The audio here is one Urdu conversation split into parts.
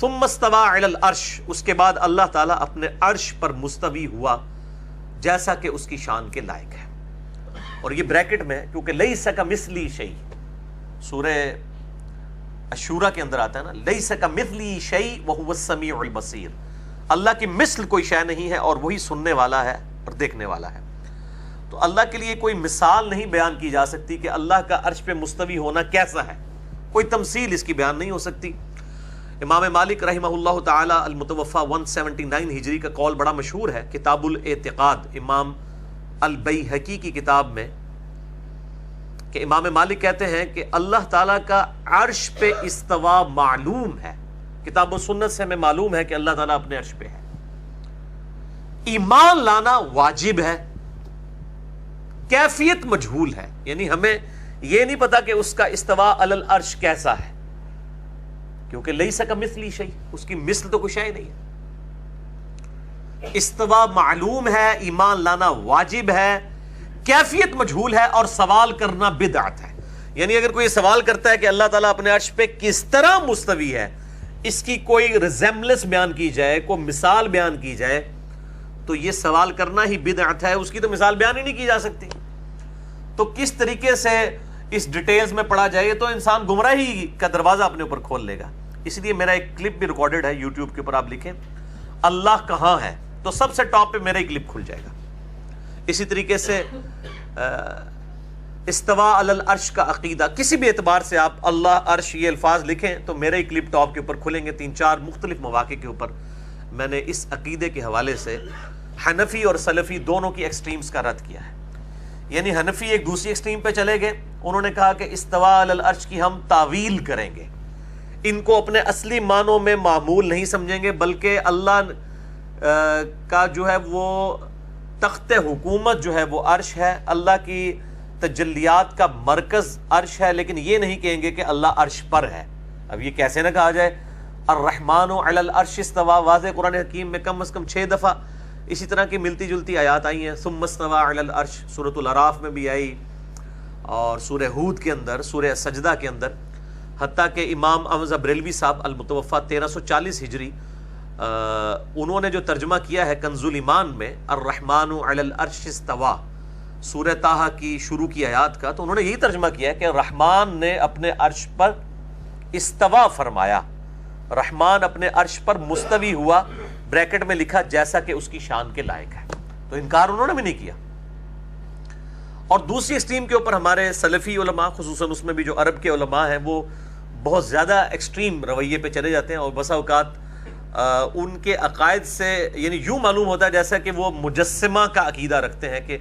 ثم استوى علی العرش، اس کے بعد اللہ تعالیٰ اپنے عرش پر مستوی ہوا جیسا کہ اس کی شان کے لائق ہے. اور یہ بریکٹ میں کیونکہ لیس کمثلی شیء، سورہ الشورى کے اندر آتا ہے نا، لیس کمثلی شیء وہو السمیع البصیر، اللہ کی مثل کوئی شے نہیں ہے اور وہی سننے والا ہے اور دیکھنے والا ہے. تو اللہ کے لیے کوئی مثال نہیں بیان کی جا سکتی کہ اللہ کا عرش پہ مستوی ہونا کیسا ہے، کوئی تمثیل اس کی بیان نہیں ہو سکتی. امام مالک رحمہ اللہ تعالی المتوفی 179 ہجری کا قول بڑا مشہور ہے، کتاب الاعتقاد امام البیہقی کی کتاب میں، کہ امام مالک کہتے ہیں کہ اللہ تعالیٰ کا عرش پہ استوا معلوم ہے، کتاب و سنت سے ہمیں معلوم ہے کہ اللہ تعالیٰ اپنے عرش پہ ہے. ایمان لانا واجب ہے، کیفیت مجہول ہے، یعنی ہمیں یہ نہیں پتا کہ اس کا استوا علی العرش کیسا ہے، کیونکہ لیس کمثلی شیء، اس کی مثل تو کچھ ہے ہی نہیں ہے. استوا معلوم ہے، ایمان لانا واجب ہے، کیفیت مجہول ہے، اور سوال کرنا بدعت ہے. یعنی اگر کوئی سوال کرتا ہے کہ اللہ تعالیٰ اپنے عرش پہ کس طرح مستوی ہے، اس کی کوئی ریزیمبلنس بیان کی جائے، کوئی مثال بیان کی جائے، تو یہ سوال کرنا ہی بدعت ہے، اس کی تو مثال بیان ہی نہیں کی جا سکتی. تو کس طریقے سے اس ڈیٹیلز میں پڑھا جائے تو انسان گمراہی کا دروازہ اپنے اوپر کھول لے گا. اس لیے میرا ایک کلپ بھی ریکارڈڈ ہے یوٹیوب کے اوپر، آپ لکھیں اللہ کہاں ہے تو سب سے ٹاپ پہ میرا ہی کلپ کھل جائے گا. اسی طریقے سے استوا علی العرش کا عقیدہ، کسی بھی اعتبار سے آپ اللہ عرش یہ الفاظ لکھیں تو میرے ہی کلپ ٹاپ کے اوپر کھلیں گے. 3-4 مختلف مواقع کے اوپر میں نے اس عقیدے کے حوالے سے حنفی اور سلفی دونوں کی ایکسٹریمز کا رد کیا ہے. یعنی حنفی ایک دوسری ایکسٹریم پہ چلے گئے، انہوں نے کہا کہ استوا علی العرش کی ہم تعویل کریں گے، ان کو اپنے اصلی معنوں میں معمول نہیں سمجھیں گے، بلکہ اللہ کا جو ہے وہ تخت حکومت جو ہے وہ عرش ہے، اللہ کی تجلیات کا مرکز عرش ہے، لیکن یہ نہیں کہیں گے کہ اللہ عرش پر ہے. اب یہ کیسے نہ کہا جائے الرحمن علی العرش استوا، واضح قرآن حکیم میں کم از کم 6 دفعہ اسی طرح کی ملتی جلتی آیات آئی ہیں. ثم استوى علی العرش سورۃ الاعراف میں بھی آئی، اور سورہ ہود کے اندر، سورہ سجدہ کے اندر، حتیٰ کہ امام احمد بریلوی صاحب المتوفی 1340 ہجری، انہوں نے جو ترجمہ کیا ہے کنز الایمان میں الرحمن علی العرش استوى، سورہ طٰہٰ کی شروع کی آیات کا، تو انہوں نے یہی ترجمہ کیا ہے کہ رحمان نے اپنے عرش پر استوا فرمایا، رحمان اپنے عرش پر مستوی ہوا، بریکٹ میں لکھا جیسا کہ اس کی شان کے لائق ہے. تو انکار انہوں نے بھی نہیں کیا. اور دوسری ایکسٹریم کے اوپر ہمارے سلفی علماء، خصوصاً اس میں بھی جو عرب کے علماء ہیں، وہ بہت زیادہ ایکسٹریم رویے پہ چلے جاتے ہیں، اور بسا اوقات ان کے عقائد سے یعنی یوں معلوم ہوتا ہے جیسا کہ وہ مجسمہ کا عقیدہ رکھتے ہیں، کہ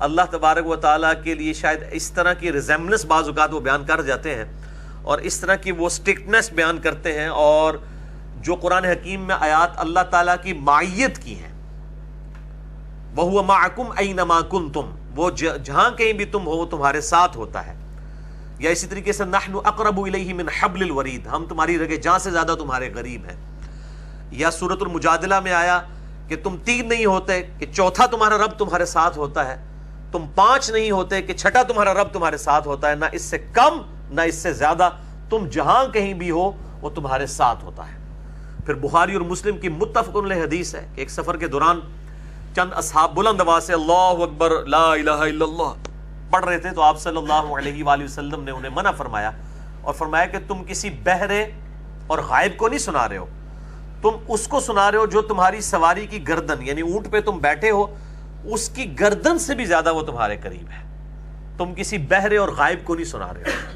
اللہ تبارک و تعالیٰ کے لیے شاید اس طرح کی ریزیمبلنس بعض اوقات وہ بیان کر جاتے ہیں، اور اس طرح کی وہ اسٹرکٹنس بیان کرتے ہیں، اور جو قرآن حکیم میں آیات اللہ تعالیٰ کی معیت کی ہیں، وَهُوَ مَعَكُمْ أَيْنَمَا كُنْتُمْ، وہ جہاں کہیں بھی تم ہو وہ تمہارے ساتھ ہوتا ہے. یا اسی طریقے سے نحن اقرب الیہ من حبل الورید، ہم تمہاری رگے جاں سے زیادہ تمہارے قریب ہیں. یا سورۃ المجادلہ میں آیا کہ تم 3 نہیں ہوتے کہ چوتھا تمہارا رب تمہارے ساتھ ہوتا ہے، تم 5 نہیں ہوتے کہ چھٹا تمہارا رب تمہارے ساتھ ہوتا ہے، نہ اس سے کم نہ اس سے زیادہ، تم جہاں کہیں بھی ہو وہ تمہارے ساتھ ہوتا ہے. پھر بخاری اور مسلم کی متفق علیہ حدیث ہے کہ ایک سفر کے دوران چند اصحاب بلند آواز سے اللہ اکبر لا الہ الا اللہ پڑھ رہے تھے، تو آپ صلی اللہ علیہ وآلہ وسلم نے انہیں منع فرمایا، اور فرمایا کہ تم کسی بہرے اور غائب کو نہیں سنا رہے ہو، تم اس کو سنا رہے ہو جو تمہاری سواری کی گردن، یعنی اونٹ پہ تم بیٹھے ہو اس کی گردن سے بھی زیادہ وہ تمہارے قریب ہے، تم کسی بہرے اور غائب کو نہیں سنا رہے ہو.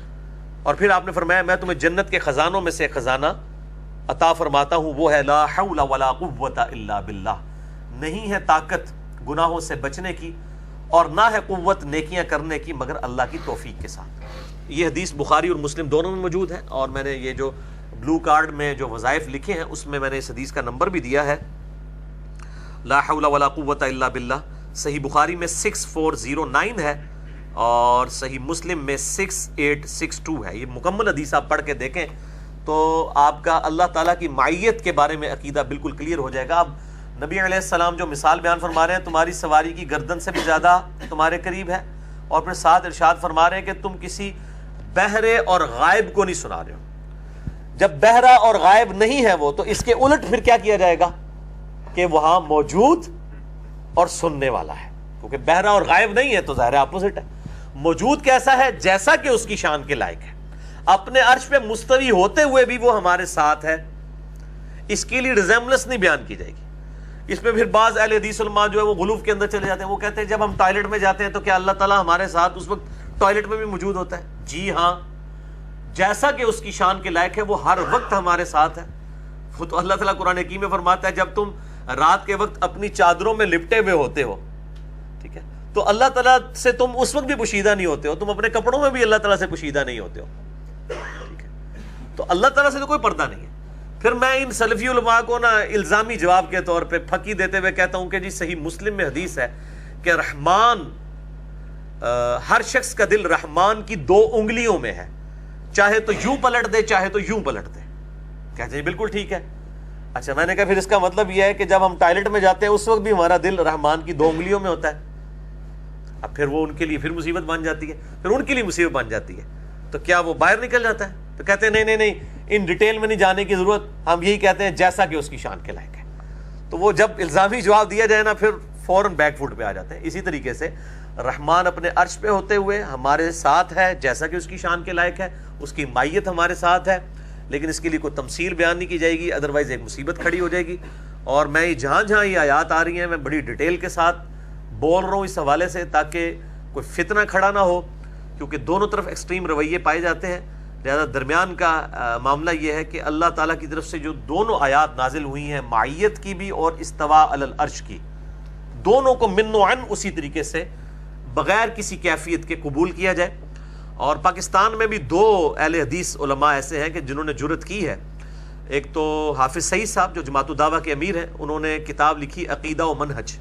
اور پھر آپ نے فرمایا میں تمہیں جنت کے خزانوں میں سے خزانہ عطا فرماتا ہوں، وہ ہے لا حول ولا قوت الا باللہ، نہیں ہے طاقت گناہوں سے بچنے کی اور نہ ہے قوت نیکیاں کرنے کی مگر اللہ کی توفیق کے ساتھ. یہ حدیث بخاری اور مسلم دونوں میں موجود ہے، اور میں نے یہ جو بلو کارڈ میں جو وظائف لکھے ہیں اس میں نے اس حدیث کا نمبر بھی دیا ہے، لا حول ولا قوت الا باللہ. صحیح بخاری میں 6409 ہے اور صحیح مسلم میں 6862 ہے. یہ مکمل حدیث آپ پڑھ کے دیکھیں تو آپ کا اللہ تعالیٰ کی معیت کے بارے میں عقیدہ بالکل کلیئر ہو جائے گا. اب نبی علیہ السلام جو مثال بیان فرما رہے ہیں تمہاری سواری کی گردن سے بھی زیادہ تمہارے قریب ہے، اور پھر ساتھ ارشاد فرما رہے ہیں کہ تم کسی بہرے اور غائب کو نہیں سنا رہے ہو. جب بہرا اور غائب نہیں ہے وہ، تو اس کے الٹ پھر کیا کیا جائے گا کہ وہاں موجود اور سننے والا ہے، کیونکہ بہرا اور غائب نہیں ہے تو ظاہر اپوزٹ ہے۔ موجود کیسا ہے؟ جیسا کہ اس کی شان کے لائق ہے، اپنے عرش پہ مستوی ہوتے ہوئے بھی وہ ہمارے ساتھ ہے، اس کے لیے ریزیمبلنس نہیں بیان کی جائے گی۔ اس میں پھر بعض اہل حدیث علماء جو ہے وہ غلوف کے اندر چلے جاتے ہیں، وہ کہتے ہیں جب ہم ٹوائلٹ میں جاتے ہیں تو کیا اللہ تعالیٰ ہمارے ساتھ اس وقت ٹوائلٹ میں بھی موجود ہوتا ہے؟ جی ہاں، جیسا کہ اس کی شان کے لائق ہے وہ ہر وقت ہمارے ساتھ ہے۔ وہ تو اللہ تعالیٰ قرآن حکیم میں فرماتا ہے جب تم رات کے وقت اپنی چادروں میں لپٹے ہوئے ہوتے ہو، ٹھیک ہے، تو اللہ تعالیٰ سے تم اس وقت بھی پوشیدہ نہیں ہوتے ہو، تم اپنے کپڑوں میں بھی اللہ تعالیٰ سے پوشیدہ نہیں ہوتے ہو، ٹھیک ہے، تو اللہ تعالیٰ سے تو کوئی پردہ نہیں ہے۔ پھر میں ان سلفی علماء کو نا الزامی جواب کے طور پہ پھکی دیتے ہوئے کہتا ہوں کہ جی صحیح مسلم میں حدیث ہے کہ رحمان، ہر شخص کا دل رحمان کی 2 انگلیوں میں ہے، چاہے تو یوں پلٹ دے چاہے تو یوں پلٹ دے۔ کہتے ہیں بالکل ٹھیک ہے۔ اچھا، میں نے کہا پھر اس کا مطلب یہ ہے کہ جب ہم ٹوائلٹ میں جاتے ہیں اس وقت بھی ہمارا دل رحمان کی 2 انگلیوں میں ہوتا ہے؟ اب پھر وہ ان کے لیے پھر مصیبت بن جاتی ہے، پھر ان کے لیے مصیبت بن جاتی ہے، تو کیا وہ باہر نکل جاتا ہے؟ تو کہتے ہیں نہیں، ان ڈیٹیل میں نہیں جانے کی ضرورت، ہم یہی کہتے ہیں جیسا کہ اس کی شان کے لائق ہے۔ تو وہ جب الزامی جواب دیا جائے نا پھر فوراً بیک فوٹ پہ آ جاتے ہیں۔ اسی طریقے سے رحمان اپنے عرش پہ ہوتے ہوئے ہمارے ساتھ ہے جیسا کہ اس کی شان کے لائق ہے، اس کی مائیت ہمارے ساتھ ہے، لیکن اس کے لیے کوئی تمثیل بیان نہیں کی جائے گی، ادروائز ایک مصیبت کھڑی ہو جائے گی۔ اور میں جہاں یہ آیات آ رہی ہیں میں بڑی ڈیٹیل کے ساتھ بول رہا ہوں اس حوالے سے تاکہ کوئی فتنہ کھڑا نہ ہو، کیونکہ دونوں طرف ایکسٹریم رویے پائے جاتے ہیں۔ لہذا درمیان کا معاملہ یہ ہے کہ اللہ تعالیٰ کی طرف سے جو دونوں آیات نازل ہوئی ہیں، معیت کی بھی اور استوا علی العرش کی، دونوں کو من و عن اسی طریقے سے بغیر کسی کیفیت کے قبول کیا جائے۔ اور پاکستان میں بھی 2 اہل حدیث علماء ایسے ہیں کہ جنہوں نے جرأت کی ہے۔ ایک تو حافظ سعید صاحب جو جماعت الدعوہ کے امیر ہیں، انہوں نے کتاب لکھی عقیدہ و منہج،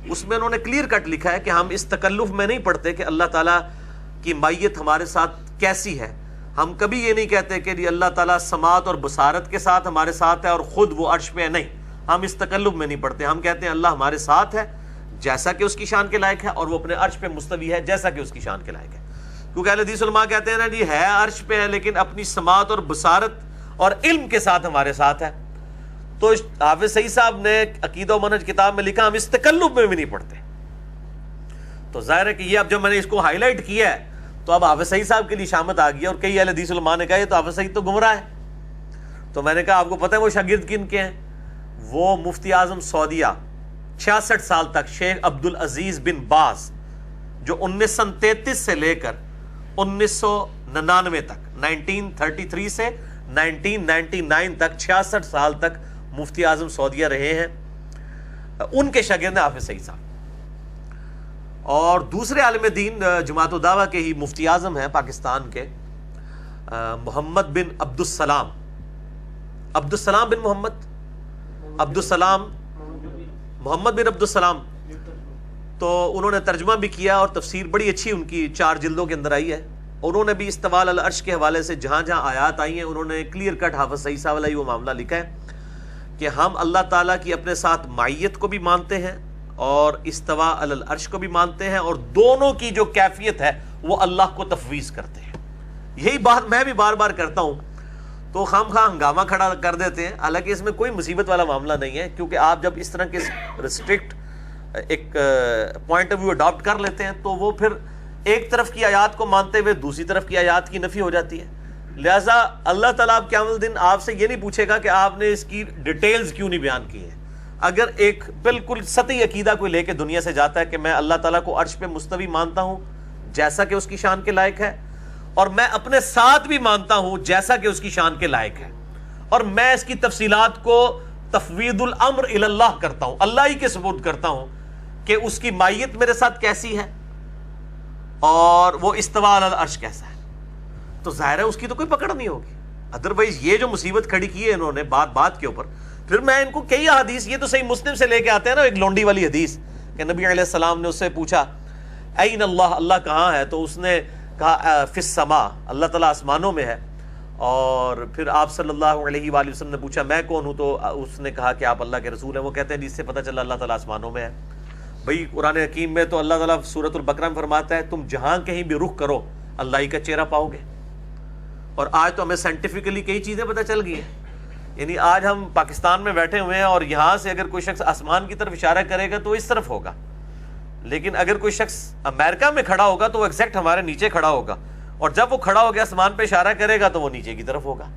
اس میں انہوں نے کلیئر کٹ لکھا ہے کہ ہم اس تکلف میں نہیں پڑھتے کہ اللہ تعالیٰ کی مائیت ہمارے ساتھ کیسی ہے۔ ہم کبھی یہ نہیں کہتے کہ جی اللہ تعالیٰ سماعت اور بصارت کے ساتھ ہمارے ساتھ ہے اور خود وہ عرش پہ ہے، نہیں، ہم اس تکلف میں نہیں پڑھتے۔ ہم کہتے ہیں اللہ ہمارے ساتھ ہے جیسا کہ اس کی شان کے لائق ہے، اور وہ اپنے عرش پہ مستوی ہے جیسا کہ اس کی شان کے لائق ہے۔ کیونکہ اہل حدیث علماء کہتے ہیں نا جی ہے عرش پہ ہے لیکن اپنی سماعت اور بصارت اور علم کے ساتھ ہمارے ساتھ ہے۔ تو حافظ سعید صاحب نے عقیدہ و منہج کتاب میں لکھا ہم اس تکلف میں بھی نہیں پڑھتے۔ تو ظاہر ہے کہ یہ اب جب میں نے اس کو ہائی لائٹ کیا ہے تو اب حافظ سعید صاحب کے لیے شامت آ گئی، اور کئی اہل حدیث علماء نے کہا یہ تو حافظ سعید تو گمراہ ہے۔ تو میں نے کہا آپ کو پتہ ہے وہ شاگرد کن کے ہیں؟ وہ مفتی اعظم سعودیہ 66 سال تک شیخ عبدالعزیز بن باز، جو 1933 سے لے کر 1999 تک، 1933 سے 1999 تک 66 سال تک مفتی اعظم سعودیہ رہے ہیں، ان کے شاگرد ہیں حافظ سعید صاحب۔ اور دوسرے عالم دین جماعت الدعوہ کے ہی مفتی اعظم ہیں پاکستان کے، محمد بن عبدالسلام بن محمد بن عبدالسلام، تو انہوں نے ترجمہ بھی کیا اور تفسیر بڑی اچھی ان کی 4 جلدوں کے اندر آئی ہے۔ انہوں نے بھی استواء علی العرش کے حوالے سے جہاں آیات آئی ہیں انہوں نے کلیئر کٹ حافظ سعید صاحب علیہ وہ معاملہ لکھا ہے کہ ہم اللہ تعالیٰ کی اپنے ساتھ معیت کو بھی مانتے ہیں اور استواء علی العرش کو بھی مانتے ہیں، اور دونوں کی جو کیفیت ہے وہ اللہ کو تفویض کرتے ہیں۔ یہی بات میں بھی بار بار کرتا ہوں، تو خواہ ہنگامہ کھڑا کر دیتے ہیں، حالانکہ اس میں کوئی مصیبت والا معاملہ نہیں ہے، کیونکہ آپ جب اس طرح کے ریسٹرکٹ ایک پوائنٹ آف ویو اڈاپٹ کر لیتے ہیں تو وہ پھر ایک طرف کی آیات کو مانتے ہوئے دوسری طرف کی آیات کی نفی ہو جاتی ہے۔ لہٰذا اللہ تعالیٰ اب قیامت دن آپ سے یہ نہیں پوچھے گا کہ آپ نے اس کی ڈیٹیلز کیوں نہیں بیان کی ہیں۔ اگر ایک بالکل سطحی عقیدہ کوئی لے کے دنیا سے جاتا ہے کہ میں اللہ تعالیٰ کو عرش پہ مستوی مانتا ہوں جیسا کہ اس کی شان کے لائق ہے، اور میں اپنے ساتھ بھی مانتا ہوں جیسا کہ اس کی شان کے لائق ہے، اور میں اس کی تفصیلات کو تفویض الامر الی اللہ کرتا ہوں، اللہ ہی کے سپرد کرتا ہوں کہ اس کی مائیت میرے ساتھ کیسی ہے اور وہ استواء علی العرش کیسا ہے، تو ظاہر ہے اس کی تو کوئی پکڑ نہیں ہوگی۔ ادروائز یہ جو مصیبت کھڑی کی ہے انہوں نے بات کے اوپر، پھر میں ان کو کئی حدیث، یہ تو صحیح مسلم سے لے کے آتے ہیں نا، ایک لونڈی والی حدیث کہ نبی علیہ السلام نے اس سے پوچھا این اللہ، اللہ کہاں ہے؟ تو اس نے کہا فی السماء، اللہ تعالیٰ آسمانوں میں ہے۔ اور پھر آپ صلی اللہ علیہ وآلہ وسلم نے پوچھا میں کون ہوں؟ تو اس نے کہا کہ آپ اللہ کے رسول ہیں۔ وہ کہتے ہیں جس سے پتہ چلا اللہ تعالیٰ آسمانوں میں ہے۔ بھئی قرآن حکیم میں تو اللہ تعالیٰ سورۃ البقرہ میں فرماتا ہے تم جہاں کہیں بھی رخ کرو اللہ ہی کا چہرہ پاؤ گے، اور آج تو ہمیں سائنٹیفکلی کئی چیزیں پتہ چل گئی ہیں. یعنی آج ہم پاکستان میں بیٹھے ہوئے ہیں اور یہاں سے اگر کوئی شخص آسمان کی طرف اشارہ کرے گا تو وہ اس طرف ہوگا, لیکن اگر کوئی شخص امریکہ میں کھڑا ہوگا تو وہ ایگزیکٹ ہمارے نیچے کھڑا ہوگا, اور جب وہ کھڑا ہو گیا آسمان پہ اشارہ کرے گا تو وہ نیچے کی طرف ہوگا,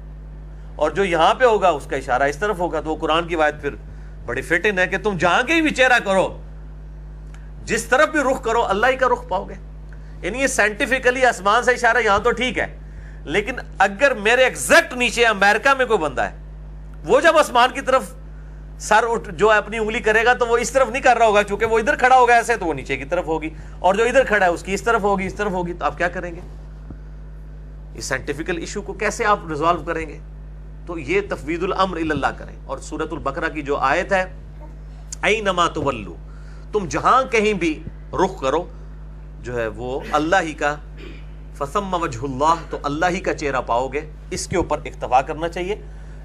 اور جو یہاں پہ ہوگا اس کا اشارہ اس طرف ہوگا. تو وہ قرآن کی آیت پھر بڑی فٹ ان ہے کہ تم جہاں کے ہی بھی چہرہ کرو, جس طرف بھی رخ کرو اللہ ہی کا رخ پاؤ گے. یعنی یہ سائنٹیفکلی آسمان سے اشارہ یہاں تو ٹھیک ہے, لیکن اگر میرے ایگزیکٹ نیچے امریکہ میں کوئی بندہ ہے, وہ جب آسمان کی طرف سر جو اپنی انگلی کرے گا تو وہ اس طرف نہیں کر رہا ہوگا, چونکہ وہ ادھر کھڑا ہوگا ایسے, تو وہ نیچے کی طرف ہوگی, اور جو ادھر کھڑا ہے اس کی اس طرف ہوگی, اس طرف ہوگی. تو آپ کیا کریں گے؟ اس سائنٹیفکل ایشو کو کیسے آپ ریزالو کریں گے؟ تو یہ تفویض الامر الی اللہ کریں. اور سورۃ البقرہ کی جو آیت ہے اینما تولوا, تم جہاں کہیں بھی رخ کرو جو ہے وہ اللہ ہی کا, فثم وجہ اللہ, تو اللہ ہی کا چہرہ پاؤ گے. اس کے اوپر اکتفا کرنا چاہیے.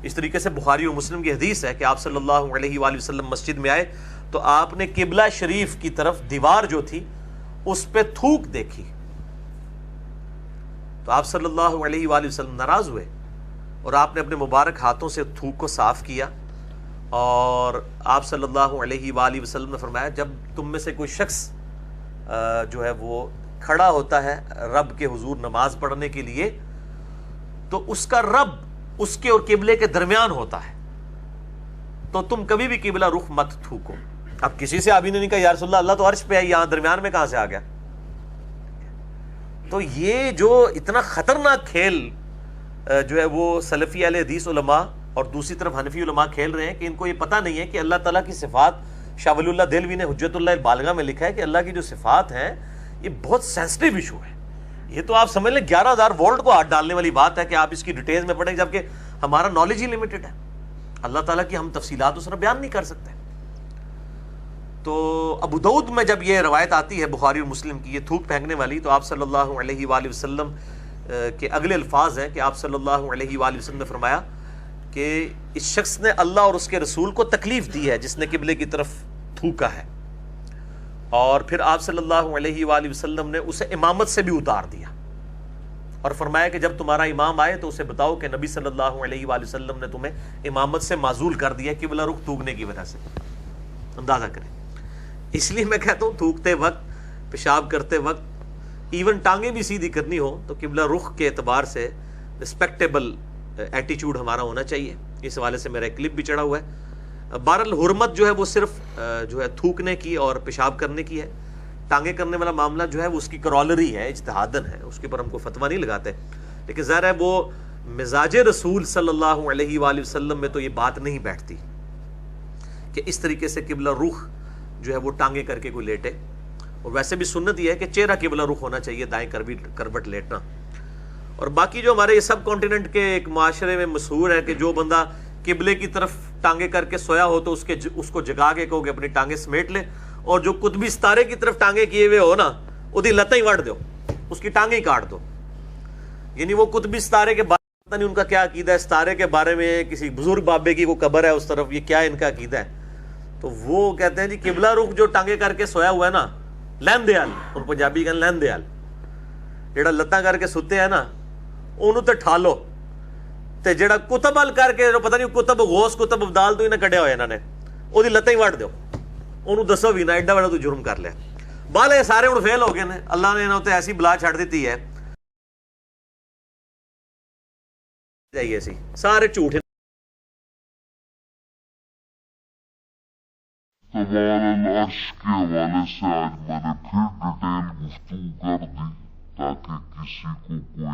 اس طریقے سے بخاری و مسلم کی حدیث ہے کہ آپ صلی اللہ علیہ وآلہ وسلم مسجد میں آئے تو آپ نے قبلہ شریف کی طرف دیوار جو تھی اس پہ تھوک دیکھی, تو آپ صلی اللہ علیہ وآلہ وسلم ناراض ہوئے اور آپ نے اپنے مبارک ہاتھوں سے تھوک کو صاف کیا, اور آپ صلی اللہ علیہ وآلہ وسلم نے فرمایا جب تم میں سے کوئی شخص جو ہے وہ کھڑا ہوتا ہے رب کے حضور نماز پڑھنے کے لیے, تو اس کا رب اس کے اور قبلے کے درمیان ہوتا ہے, تو تم کبھی بھی قبلہ رخ مت تھوکو. اب کسی سے ابھی نے نہیں کہا یا رسول اللہ, اللہ تو عرش پہ ہے, یہاں درمیان میں کہاں سے آ گیا؟ تو یہ جو اتنا خطرناک کھیل جو ہے وہ سلفی اہل حدیث علماء اور دوسری طرف حنفی علماء کھیل رہے ہیں کہ ان کو یہ پتہ نہیں ہے کہ اللہ تعالیٰ کی صفات, شاہ ولی اللہ دہلوی نے حجت اللہ البالغہ میں لکھا ہے کہ اللہ کی جو صفات ہیں یہ بہت سینسٹیو ایشو ہے. یہ تو آپ سمجھ لیں 11,000 وولٹ کو ہاتھ ڈالنے والی بات ہے کہ آپ اس کی ڈیٹیلز میں پڑھیں, جبکہ ہمارا نالج ہی لمیٹڈ ہے. اللہ تعالیٰ کی ہم تفصیلات اس طرح بیان نہیں کر سکتے. تو ابو داؤد میں جب یہ روایت آتی ہے بخاری اور مسلم کی, یہ تھوک پھینکنے والی, تو آپ صلی اللہ علیہ وآلہ وسلم کے اگلے الفاظ ہیں کہ آپ صلی اللہ علیہ وآلہ وسلم نے فرمایا کہ اس شخص نے اللہ اور اس کے رسول کو تکلیف دی ہے جس نے قبلے کی طرف تھوکا ہے, اور پھر آپ صلی اللہ علیہ وآلہ وسلم نے اسے امامت سے بھی اتار دیا اور فرمایا کہ جب تمہارا امام آئے تو اسے بتاؤ کہ نبی صلی اللہ علیہ وآلہ وسلم نے تمہیں امامت سے معزول کر دیا قبلہ رخ تھوکنے کی وجہ سے. اندازہ کریں. اس لیے میں کہتا ہوں تھوکتے وقت, پیشاب کرتے وقت, ایون ٹانگیں بھی سیدھی کرنی ہو تو قبلہ رخ کے اعتبار سے رسپیکٹیبل ایٹیچیوڈ ہمارا ہونا چاہیے. اس حوالے سے میرا ایک کلپ بھی چڑھا ہوا ہے. بہرحال حرمت جو ہے وہ صرف جو ہے تھوکنے کی اور پیشاب کرنے کی ہے. ٹانگیں کرنے والا معاملہ جو ہے وہ اس کی کرالری ہے, اجتہادن ہے, اس کے اوپر ہم کو فتویٰ نہیں لگاتے, لیکن ظاہر ہے وہ مزاج رسول صلی اللہ علیہ وآلہ وسلم میں تو یہ بات نہیں بیٹھتی کہ اس طریقے سے قبلہ رخ جو ہے وہ ٹانگیں کر کے کوئی لیٹے. اور ویسے بھی سنت یہ ہے کہ چہرہ قبلہ رخ ہونا چاہیے, دائیں کروٹ لیٹنا. اور باقی جو ہمارے یہ سب کانٹیننٹ کے ایک معاشرے میں مشہور ہے کہ جو بندہ قبلے کی طرف ٹانگیں کر کے سویا ہو تو اس کو جگا کے کہو کہ اپنی ٹانگیں سمیٹ لے, اور جو قطبی ستارے کی طرف ٹانگیں کیے ہوئے ہو نا ادھی لتیں ہی وڑ دو, اس کی ٹانگیں ہی کاٹ دو. یعنی وہ قطبی ستارے کے بارے میں پتہ نہیں ان کا کیا عقیدہ ہے, ستارے کے بارے میں کسی بزرگ بابے کی کوئی قبر ہے اس طرف, یہ کیا ان کا عقیدہ ہے. تو وہ کہتے ہیں جی قبلہ رخ جو ٹانگیں کر کے سویا ہوا ہے نا, لین دیال, اور پنجابی کا لین دیال, جڑا لتاں کر کے ستے ہیں نا انہوں تے ٹھالو, تے جڑا کتب ال کر کے پتہ نہیں کتب غوث کتب ابدال تو انہیں کڈیا ہوئے انہوں نے, وہ لتیں ہی وڑ دو, انہوں دسو بھی نہ ایڈا بڑا تو جرم کر لیا. بال یہ سارے ہوں فیل ہو گئے ہیں, اللہ نے انہوں تے ایسی بلا چھڑ دیتی ہے جائیے سی سارے جھوٹ. العرش کے حوالے سے آج میں نے پھر ڈیٹیل گفتگو کر دی تاکہ کسی کو کوئی